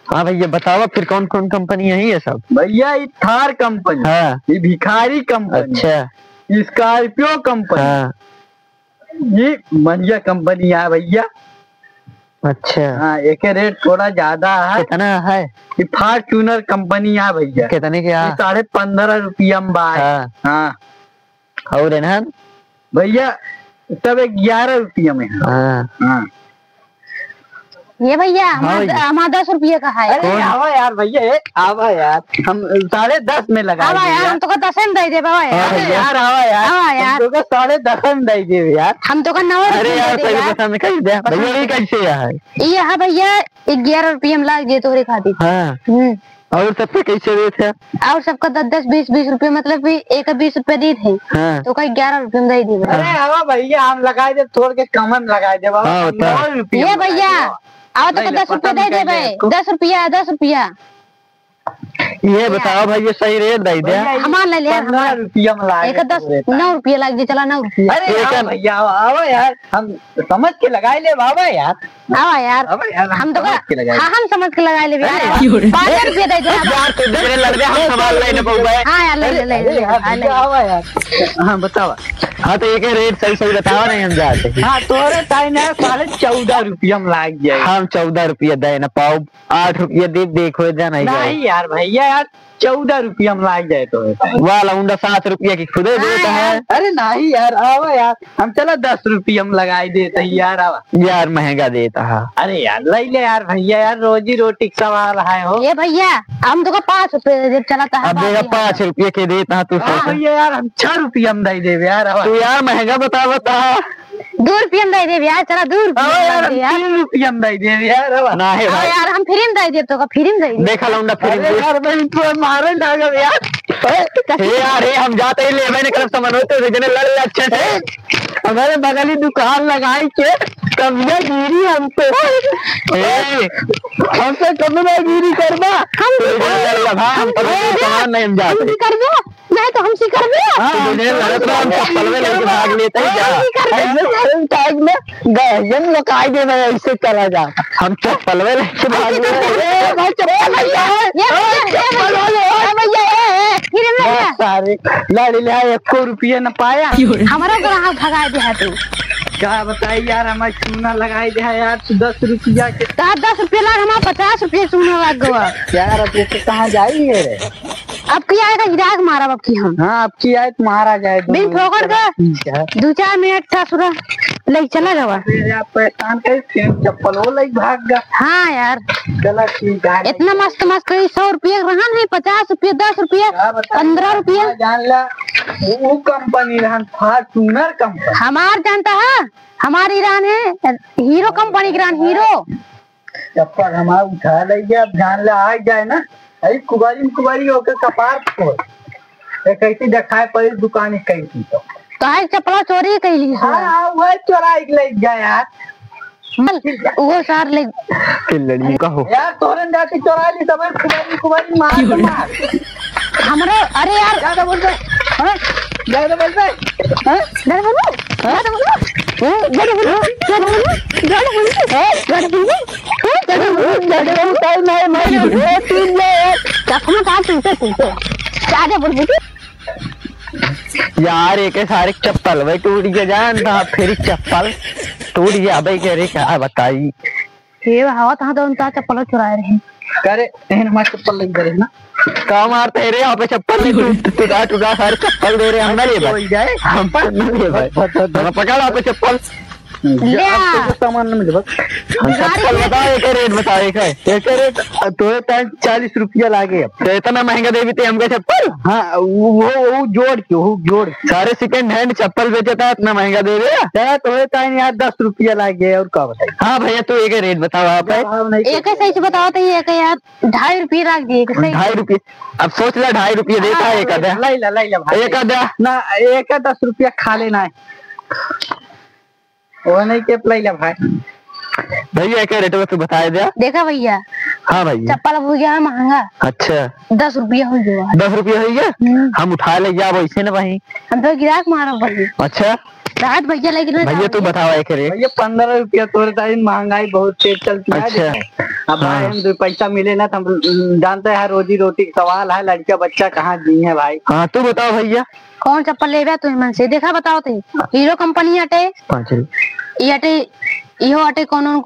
हाँ भैया बताओ फिर कौन कौन कंपनी है ये सब। भैया ये थार कंपनी, हाँ ये भिखारी कंपनी, अच्छा स्कॉर्पियो कंपनी, हाँ ये मंजिया कंपनी है भैया। अच्छा हाँ एक रेट थोड़ा ज्यादा है। कितना है? ये फॉर्च्यूनर कंपनी है भैया। कितने के? 15.5 रुपया में बाय। हाँ हाँ और है भैया सब 11 रुपया में है। हाँ हाँ ये भैया हाँ हमारा 10 रुपये का है। अरे आवा यार भैया, आवा यार, हम 10.5 में लगा आवा यार, हम तो का 10 में दे दे बाबा यार। अरे यार आवा यार, आवा यार, हम तो का 10.5 में दे दे यार। हम तो का 9 अरे यार रुपये सही बता में कैसे दे भैया, ये कैसे है? ये है भैया 11 रुपये में लाग दे तोरे खातिर। हाँ और सबसे कैसे रेट है? और सबका 10 20 रुपये, मतलब भी एक 20 रुपये दी थे। हाँ तो कहीं 11 रुपये में दे दी। अरे आवा भैया, हम लगाए दे थोड़ के कम में लगाए दे बाबा। हाँ, 9 रुपया ये भैया आओ तो 10 रुपये दे दे भाई, 10 रुपया 10 रुपया। ये बताओ भैया सही रेट दे दे। हमार ले ले, 15 रुपया में लाए। एक 9 रुपये लाग दे, चला 9 रुपया। अरे आओ भैया आवा यार, हम समझ के लगाए ले बाबा यार। आवा यार, आवा यार, हम तो समझ के लगाए। हाँ हम समझ के लगा ले यार। 5 रुपये दे दे यार तो दे लड़ हम संभाल लेने पऊगा। हाँ यार ले ले ले आवा यार। हाँ बताओ। हाँ तो एक रेट सही सही बताओ नहीं हम जाते। हाँ तोरे टाइम है 14.5 रुपया में लाग जाए। हम 14 रुपया दे ना पाओ, 8 रुपया दे देखो जा नहीं यार भैया यार, 14 रुपया में लाग जाए तो वाला उंडा 7 रुपया की खुदे देता है। अरे नहीं यार आवा यार, हम चला 10 रुपया में लगाई देते यार। आवा यार महंगा देता है। अरे यार ले ले यार भैया, यार रोजी रोटी का सवाल है हो। ये भैया हम तो 5 रुपये दे चलाता है। अब देखा 5 रुपया के देता है तू। भैया यार हम 6 रुपया में दे दे यार। तू यार महंगा बता 2 रुपये में दे दे यार, चला 2 यार रुपये हम 3 रुपया में दे दे यार। ना है भाई यार, हम फ्री में दे दे, तो का फ्री में दे दे। देखा लौंडा फिर अरे यार भाई तो मारे डागल यार। यार हम जाते ही ले मैंने करब सामान होते थे जने लड़ ले अच्छे से। हमारे बगली दुकान लगाई के तब ये गिरी हमको। हमसे कब में गिरी करबा? हम सामान नहीं हम जाते करबो नहीं तो हम सी करबो। हम चप्पल में लेके भाग लेते हैं ऐसे टाइम में गहन लकाई दे, मैं ऐसे चला जा। हम चप्पल में लेके भाग लेते भाई चलो भैया, सारे लड़ी ले 1 रुपया न पाया। हमारा ग्राहक भगा दे है तू। क्या बताई यार, हमारे चूना लगाई दे यार 10 रुपया के। 10 रुपये लाग, हमारा 50 रुपये चूना लग गया यार। अब ये कहाँ जाएंगे रे? अब की आएगा गिराक मारा अब की हम। हाँ अब की आए तुम्हारा जाए बिन ठोकर का 2-4 मिनट था सुरा ले चला गवा। पहचान के चप्पल हो लग भाग गया। हाँ यार चला ठीक है। इतना मस्त मस्त कहीं 100 रुपये रहन है, 50 रुपये 10 रुपये 15 रुपये। जान ला वो कंपनी रहन फॉर्च्यूनर कंपनी। हमार जानता है, हमारी ईरान है हीरो कंपनी की ईरान हीरो। चप्पल हमारा उठा ले गया। अब जान ला आ जाए ना, अरे कुबारी होकर कपार फोड़ कैसी दिखाए पड़ी दुकान कैसी। तो है चप्पल चोरी कैली। हाँ वह चोराई ले गया यार। वो सार ले लड़की का हो यार तोरन जाके चोरा ली तब कुबारी मार। हमारे अरे यार ज्यादा बोल रहे, ज्यादा बोल रहे, डर बोलो डर बोलो यार एक सारे चप्पल भाई टूट गया जान था, फिर चप्पल टूट गया भाई। कह रहे क्या बताई ये हवा था तो उनका चप्पल चुराए रहे करे हमारे चप्पल लग गए ना। कहा मारते रहे यहाँ पे चप्पल टूटा सारे चप्पल दे रहे हम ना ले भाई। हम ले भाई पकड़ा यहाँ पे चप्पल सामान न मिले। चप्पल बताओ एक रेट बताओ। एक रेट तो 40 रुपया लागे। तो इतना महंगा दे देते हमको चप्पल। हाँ वो जोड़ सारे सेकंड हैंड चप्पल बेचे था, इतना महंगा दे रहे तो यार 10 रुपया लागे। और क्या बताइए? हाँ भैया तो एक रेट बताओ आप। एक सही से बताओ तो एक यार 2.5 रुपये रख दिए। 2.5 रुपये अब सोच ला 2.5 रुपये देता है एक आधा। एक आधा ना एक 10 रुपया खा लेना है वो नहीं के ला भाई। भैया क्या रेट में तो बताया दिया। देखा भैया हाँ भैया चप्पल हो गया महंगा। अच्छा 10 रुपया हो गया। 10 रुपया हो गया। हम उठा ले गया वैसे ना भाई, हम तो गिराक मारा भाई। अच्छा राहत भैया लेकिन भैया तू बताओ एक रेट। भैया 15 रुपया तोरे टाइम महंगाई बहुत तेज चलती है। अच्छा। अब भाई हाँ। हम 2 पैसा मिले ना तो हम जानते हैं रोजी रोटी का सवाल है, लड़का बच्चा कहाँ दी है भाई। हाँ तू बताओ भैया। कौन चप्पल लेबे तुम मन से देखा बताओ थे। हीरो कंपनी हटे 5 रुपये। ये हटे इहो हटे कोनो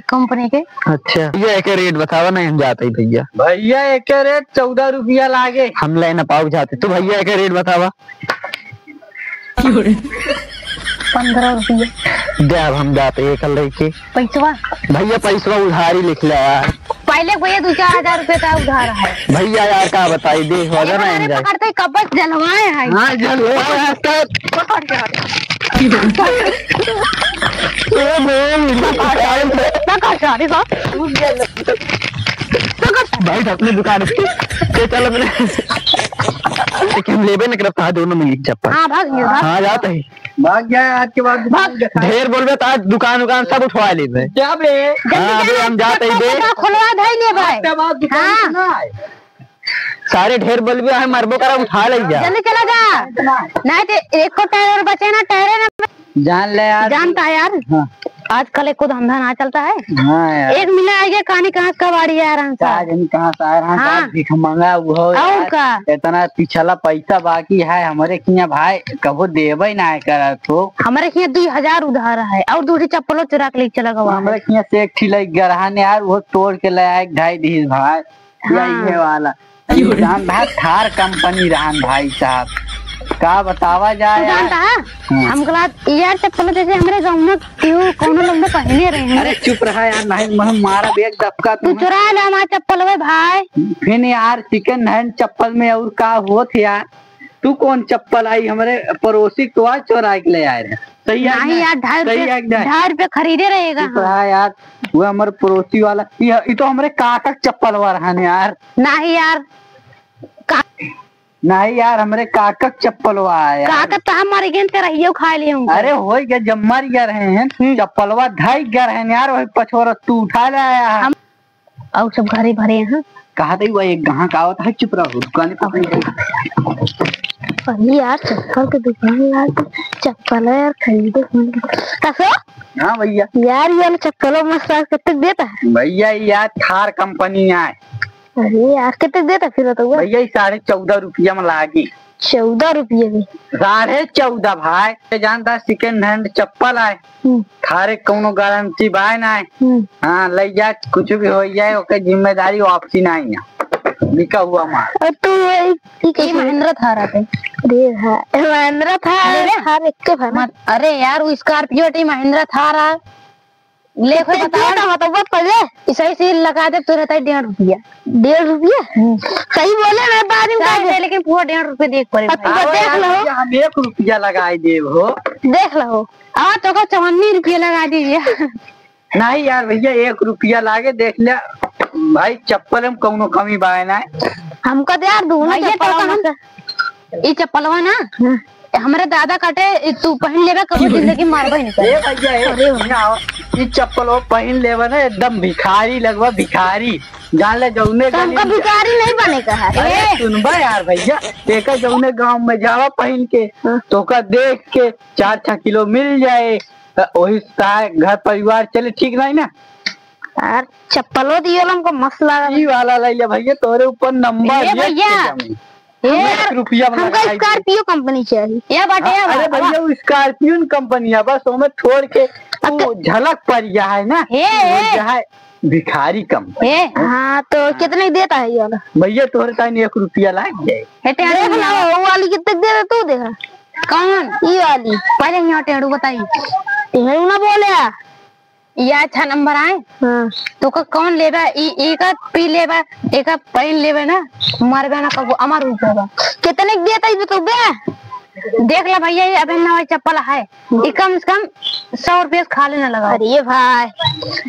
कंपनी के। अच्छा भैया एक रेट बतावा ना, हम जाते ही भैया। भैया एक रेट 14 रुपया लागे। हम ले ना पाऊ जाते तो भैया एक रेट बतावा। 15 रुपया दे अब हम जाते एक लेके। पैसवा भैया पैसा उधारी लिख ले यार। पहले भैया 2-4 हजार रुपए का उधार है। भैया यार का बताई दे हो ना एंजॉय। पकड़ते कबच जलवाए है। हाँ चलो पकड़ के भाई अपनी दुकान से चलो मैंने हम लेबे न करब था दोनों में एक चप्पल। हाँ भाग गया हाँ जाते ही भाग गया आज के बाद ढेर बोलबे तो आज दुकान सब उठवा लेबे। क्या बे हाँ अभी हम जाते ही दे खुलवा दे ले भाई। के बाद दुकान हाँ। सुना है। सारे ढेर बोलबे हम मरबो करा उठा ले जा। जल्दी चला जा नहीं तो एक को टायर और बचे ना टायर ना जान ले यार। जानता है यार। हाँ। आजकल एक को धंधा ना चलता है। हाँ यार। एक मिला आएगा कहानी कहाँ का बाड़ी है आराम से। आज हम कहाँ से आए हैं? हाँ। भीख मांगा वो और यार। का इतना पिछला पैसा बाकी है हमारे किया भाई, कबो देवे ना करा तो हमारे यहाँ 2000 उधार है और दूसरी चप्पलों चुरा के लेके चला गवा। हमारे किया से एक ठिलाई गरहान यार वो तोड़ के लाया 2.5 दीस भाई। यही है वाला जान भाई थार कंपनी रहन भाई साहब का बतावा जाए यार। जानता है हम गलत यार चप्पल जैसे हमारे गाँव में क्यों कौन लोग में पहने रहे हैं। अरे चुप रहा यार, नहीं मारा बेग दबका तू चुरा ले हमारा चप्पल वे भाई। फिर यार सेकंड हैंड चप्पल में और का होत यार। तू कौन चप्पल आई हमारे पड़ोसी तो आज चोरा के ले आए रहे। सही है नहीं यार 2.5 रुपए खरीदे रहेगा। चुप रहा यार, वो हमारे पड़ोसी वाला ये तो हमारे काका चप्पल वाला यार। नहीं यार नहीं यार हमारे काका चप्पल आया। काका तो हमारे गेंद पे रहियो खा लिए होंगे। अरे हो गया जब मर गया रहे हैं चप्पलवा ढाई गया रहे हैं यार, वही पछोरा तू उठा लाया है। और सब घरे भरे हैं। कहा था वो एक गाहक आवत है, चुप रहो दुकान पहले यार चप्पल की दुकान यार चप्पल यार खरीदे कसो। हाँ भैया यार ये चप्पलों मस्त कितने देता है भैया यार थार कंपनी है। अरे यार कितने देता फिर तो भैया 14.5 रुपया में लागी। 14 रुपये में 14.5 भाई। जानता सेकंड हैंड चप्पल आए थारे कोनो गारंटी बाय ना है। हाँ ले जा कुछ भी हो जाए ओके जिम्मेदारी वापसी ना है लिखा हुआ मार। और तू ये महिंद्रा था रहा अरे महिंद्रा था हर एक के मत। अरे यार वो स्कॉर्पियो टी महिंद्रा था रहा ले कोई बताओ तो बहुत पहले सही से लगा दे तो रहता है 1.5 रुपया। 1.5 रुपया सही बोले मैं बाद में कह दे लेकिन पूरा 1.5 रुपया देख पड़े। देख लो हम 1 रुपया लगाई देव हो। देख लो आ तो 54 रुपया लगा दीजिए। नहीं यार भैया 1 रुपया लागे देख ले भाई चप्पल में कोनो कमी बाय ना हमको तो यार दोनों ये चप्पलवा ना हमारे दादा काटे तू पहन लेगा कभी जिंदगी मारबे नहीं ए भैया ये चप्पल पहन लेवा ना एकदम भिखारी लगवा भिखारी जान ले जौने हमका भिखारी नहीं बने का है। सुनबा यार भैया एक जौने गांव में जावा पहन के तो का देख के 4-6 किलो मिल जाए वही घर परिवार चले ठीक नहीं ना यार चप्पलों दियो हमको मस्त लगा ई वाला ले ले भैया तोरे ऊपर नंबर भैया 1 रुपया हमको स्कॉर्पियो कंपनी चाहिए ये बाटे। अरे भैया वो स्कॉर्पियो कंपनी है बस उसमें छोड़ के झलक पर गया है ना है भिखारी कंपनी। हाँ तो कितने देता है ये वाला भैया तोरे टाइम 1 रुपया लाग जाए। वो वाली कितने दे रहा तू देखा कौन ये वाली पहले यहाँ टेढ़ू बताई टेढ़ू ना बोले ये अच्छा नंबर आए। हाँ। तो का कौन लेबा एक पी लेबा एक पहन लेबे ना मारबे ना कबो अमर हो जाएगा। कितने देता है तो बे देख ले भैया ये अबे नवा चप्पल है ये कम से कम 100 रुपये खा लेना लगा। अरे भाई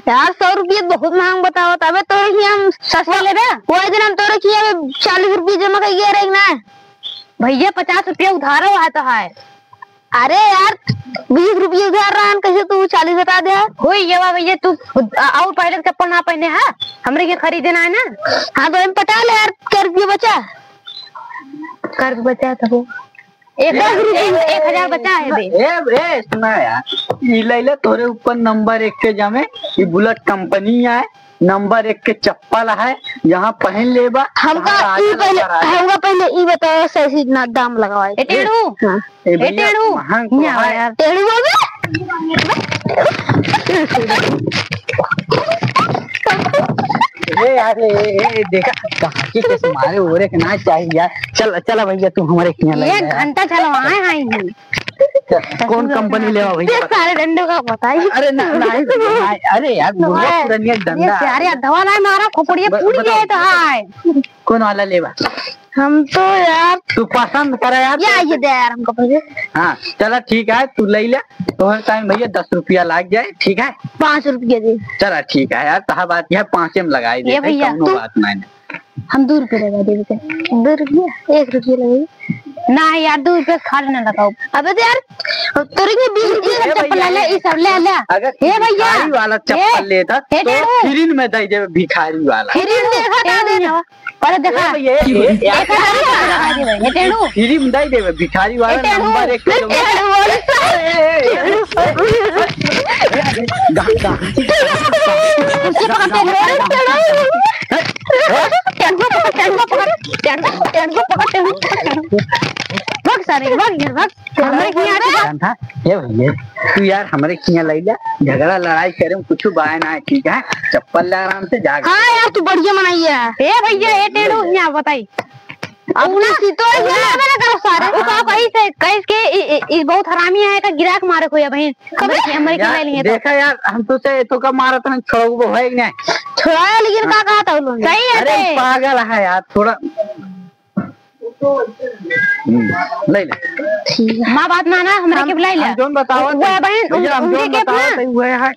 यार 100 रुपये बहुत महंगा बताओ तबे तो हम सस्ता लेबे वो दिन हम तोरे किया 40 रुपये जमा कर गया रही ना भैया 50 रुपया उधार हुआ तो है। अरे यार 20 रुपये उधार रहा कैसे तू 40 बता दे हो ये भैया तू और पहले चप्पल ना पहने है हमरे के खरीदना है ना। हाँ तो हम पटा ले यार कर रुपये बचा तब 1000 बचा है बे। ए सुना यार, ई लैले तोरे ऊपर नंबर 1 के जमे, ई बुलेट कंपनी है, नंबर 1 के चप्पल है, यहाँ पहन लेबा। हमका पहले ई बताओ सही ना दाम लगाओ। टेढ़ू यार, टेढ़ू यार देखा कहाँ की कैसे मारे ओरे के ना चाहिए यार। चल चला भैया तू हमारे यहाँ 1 घंटा चलो आए कौन कंपनी लेवा भैया? सारे डंडों का बताइए। अरे ना अरे यार पुरानी डंडा यार दवा ना मारा खोपड़िया फूट गया तो हाय। कौन वाला लेवा? हम तो यार तू पसंद करा यार। ये दे यार हमको पैसे। हाँ चला ठीक है, तू ले ले। तो टाइम भैया 10 रुपया लाग जाए, ठीक है? 5 रुपया दे। चला ठीक है यार, तहा बात यह 5 में लगाई दे भैया बात नहीं। हम 2 रुपये लगा दे। 2 रुपया 1 रुपया लगे ना यार, 2 रुपये खाली ना लगाओ। अबे तो यार तोरे के 20 चप्पल ले ये सब ले ले। अगर भिखारी वाला चप्पल लेता तो फ्री में दे दे। भिखारी वाला फ्री में देखा देना पर देखा ये टेढ़ू फ्री में दे दे। भिखारी वाला नंबर 1 तू यार हमारे किया ले जा, झगड़ा लड़ाई करे कुछ बाय ना है, ठीक है? चप्पल ले आराम से जा। हाँ यार तू बढ़िया मनाई है। भैया ये टेढ़ू यहाँ बताई अपना सीतो करो सारे कैस के बहुत हरामी है का गिराक मारे कोई बहन हमारे के लिए। देखा यार हम तो से तो का मारा था छोड़ो है नहीं छोड़ाया, लेकिन का कहा था उन्होंने? सही है। अरे पागल है यार थोड़ा ले ले। ठीक है माँ बात माना हमारे के बुलाई ले। जोन बताओ बहन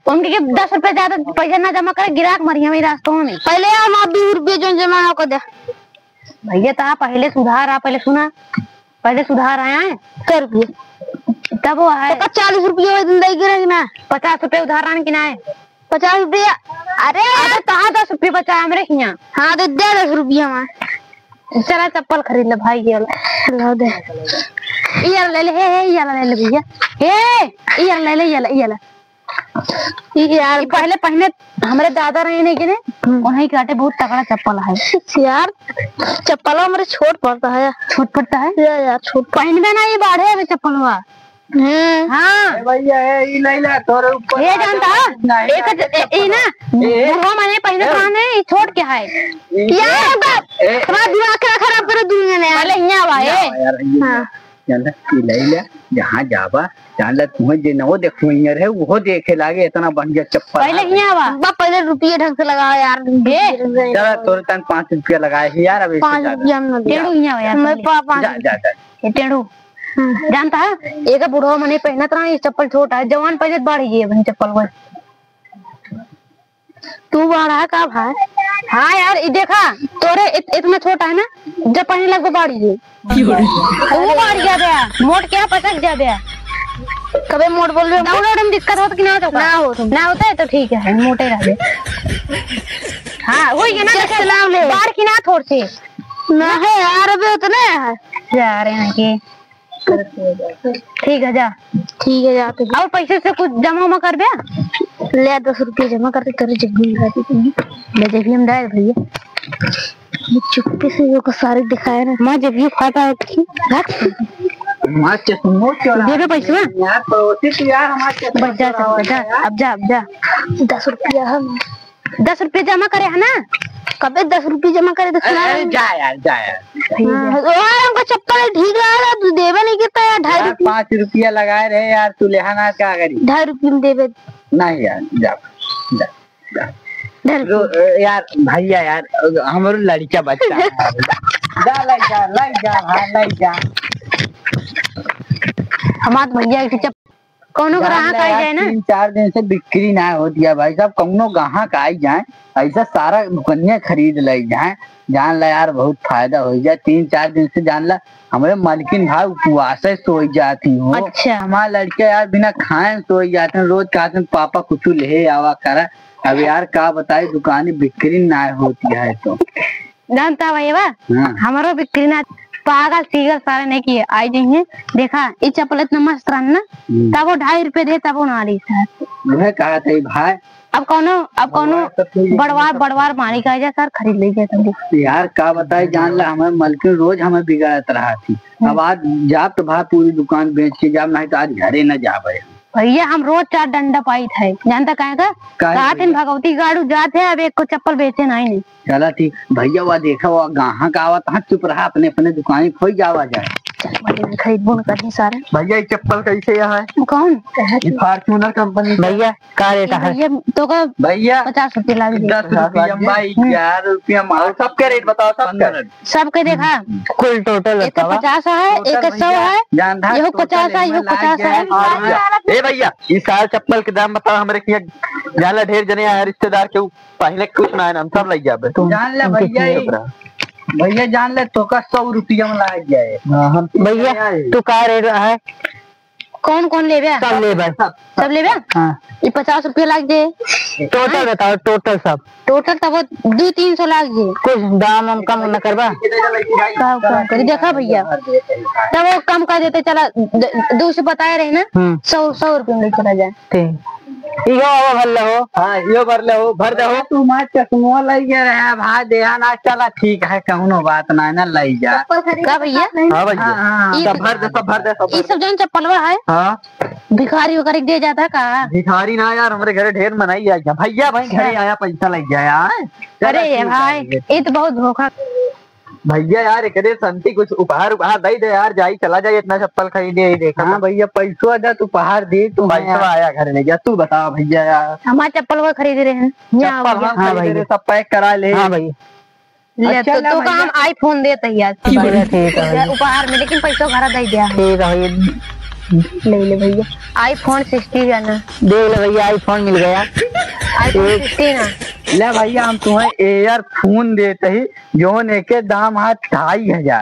उनके के 10 रुपए ज्यादा पैसा ना जमा करे, गिराक मरी हमें रास्तों में। पहले हम 20 रुपये जो जमा को दे भैया। ता पहले सुधार आ, पहले सुना, पहले सुधार आया है 100 रुपये तब वो है 40 रुपये ना 50 रुपये उधार आने की ना है 50 रुपया। अरे कहा 10 रुपये बचा है हमारे यहाँ। हाँ तो दे 10 रुपया हमारे। चला चप्पल खरीद ले भाई। ये दे ये ले ले भैया। ये ले ले यार पहले हमारे दादा रहे नहीं के उन्हीं काटे बहुत तगड़ा चप्पल है यार। चप्पल हमारे छोट पड़ता है यार छोट पहनबे ना ये बाढ़े है चप्पल हुआ। हाँ भैया ये तोरे ऊपर ये जानता ये ना वो मैंने पहले खाने छोड़ के है यार। तुम्हारा दिमाग खराब करे दुनिया ने यार। यहाँ भाई जहाँ जाबा जान ला तुम्हें जे न देखो है वो देखे लागे इतना बढ़िया चप्पल। पहले पहले रुपये ढंग से लगाओ यार। चला तोरे तन 5 रुपया लगाए है यार। अब 5 रुपया टेढ़ू जानता है एक बूढ़ो मने पहना था ये चप्पल छोटा है, जवान पहले बढ़ गई है चप्पल वो। तू बड़ा का भाई? हाँ यार ये देखा तोरे इतना छोटा है ना, जब पहने लग बढ़ गई वो बढ़ गया मोट क्या पटक जा। कभी मोट बोल रहे डाउनलोड में दिक्कत हो कि ना होता है तो ठीक है मोटे रहे। हाँ वही है ना बाहर की ना थोड़ से ना है यार। अभी उतने जा रहे हैं कि ठीक है जा तो और पैसे से कुछ जमा कर दे ले 10 रुपये जमा करके करे जग्गी ले जब हम दाए भैया। चुप्पे से वो सारे दिखाया ना माँ जब ये फाटा रख माँ चश्मो दे दो पैसे यार तो यार हमारे बच जा। अब जा 10 रुपया हम 10 रुपये जमा करे है ना। कभी 10 रुपये जमा करे तो जा यार हमको चप्पल ठीक लगा तू देवे नहीं कितना यार 2.5 5 रुपया लगाए रहे यार। तू लेहाना क्या करी 2.5 रुपये में देवे नहीं यार। जा यार भैया यार हमारे लड़का बच्चा जा हमारे भैया की कौनो ग्राहक आई जाए ना 3-4 दिन से बिक्री ना होती है भाई साहब। कौनो ग्राहक आई जाए ऐसा सारा दुकानिया खरीद ले जाए जान ला यार बहुत फायदा हो जाए। 3-4 दिन से जान ला हमारे मालकिन भाई उपवास सो जाती हूँ। अच्छा हमारा लड़के यार बिना खाए सो जाते हैं। रोज कहते हैं पापा कुछ ले आवा करा। अब यार का बताए दुकान बिक्री ना होती है तो जानता भाई हमारा बिक्री ना पागल सीगर सारे नहीं किए आई जाइए देखा ये चप्पल इतना मस्त रहा ना तब वो 2.5 रुपए दे तब वो ना रही सर मैं कहा था भाई अब कौनो बड़वार मारी का जा सर खरीद लीजिए तुम यार का बताए जान ला हमें मलकिन रोज हमें बिगाड़त रहा थी अब आज जाब तो भाई पूरी दुकान बेच के जाब नहीं तो आज घरे न जाबे भैया हम रोज 4 डंडा पाई थे जानता कहे का दिन भगवती गाड़ू जाते है अब एक को चप्पल बेचे नहीं चला ठीक भैया वह देखा वो गाहक आवत हाँ चुप रहा अपने अपने दुकान खोई जावा जाए खरीद बोल कर सारे भैया ये चप्पल कैसे है कौन फॉर्च्यूनर कंपनी भैया का रेट है भैया तो का भैया 50 रुपए लाग 10 रुपया 11 रुपया माल सबके रेट बताओ सबके देखा कुल टोटल एक 50 है एक 100 है ये 50 है ये 50 है ए भैया इस साल चप्पल के दाम बताओ हमारे किया जाला ढेर जने आए रिश्तेदार के पहले कुछ ना है हम सब ले जाबे जान ले भैया जान ले तो का 100 रुपया में लाग जाए हम भैया तू का रेट है कौन कौन लेबे सब लेबे हां ये 50 रुपया लाग जे टोटल बताओ टोटल सब टोटल तब 200-300 लाग जे कुछ दाम हम कम न करबा का कर देखा भैया तब वो कम कर देते चला 200 बताए रहे ना 100 रुपया में चला जाए ठीक इहो आवा भर ले हो हां इहो भर ले हो भर दे हो तू मार चश्मा लगे रहे भाई देहा ना चला ठीक है कौनो बात ना ना ले जा का भैया हां भैया सब भर दे ये सब जन चप्पलवा है हां भिखारी वगैरह दे जाता का भिखारी ना यार हमारे घरे ढेर मनाई आया भैया भाई घरे आया पैसा लग गया यार अरे भाई ये तो बहुत धोखा भैया यार एक संती कुछ उपहार दे दे यार जाई चला जाए इतना चप्पल खरीदे देखा हाँ भैया पैसो अदा तू उपहार दे तू पैसा आया घर ले गया तू बता भैया यार हमारे चप्पल वो खरीद रहे हैं चप्पल हम खरीद रहे सब पैक करा ले हाँ भैया ले तो का हम आईफोन देते यार ठीक है उपहार में लेकिन पैसा घर दे दिया ठीक है भैया ले भैया आईफोन 16 जाना देख ले भैया आईफोन मिल गया आईफोन 16 ले भैया हम तुम्हें एयरफोन देते ही जो के दाम है 2500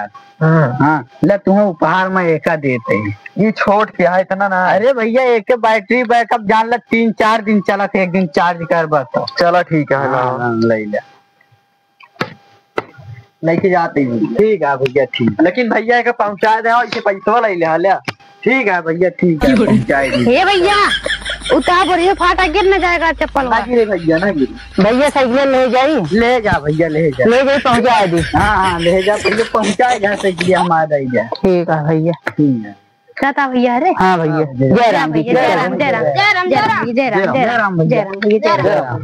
हाँ ले तुम्हें उपहार में एक देते ही ये छोट क्या है इतना ना अरे भैया एक बैटरी बैकअप जान ल 3-4 दिन चला थे एक दिन चार्ज कर बताओ चलो ठीक है ले लेके जाते ही ठीक है भैया ठीक लेकिन भैया का पहुंचा दे इसे पैसा ले ले ठीक है भैया ठीक है पहुंचाए हे भैया उतार पर ये फाटा गिर न जाएगा चप्पल ना गिरे भैया ना गिरे भैया साइकिल ले जाई ले जा भैया ले जा पहुंचा दी हाँ ले जा भैया पहुंचाए जा साइकिल हमारा ही जा ठीक है भैया ठीक है क्या था भैया अरे हाँ भैया जय राम जय राम जय राम जय राम जय राम जय राम जय राम जय राम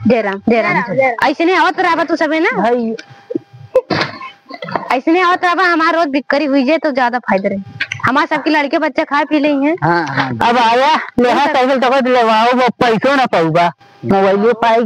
जय राम जय राम ऐसे नहीं आवत रहा तू सब है ना भाई ऐसे नहीं आवत रहा हमारा रोज बिक्री हुई जाए तो ज्यादा फायदा रहे हमारे सबके लड़के बच्चे खा पी ले हैं हाँ अब आया ले साइकिल तो ले पैसों ना पाऊगा मोबाइल पाएगा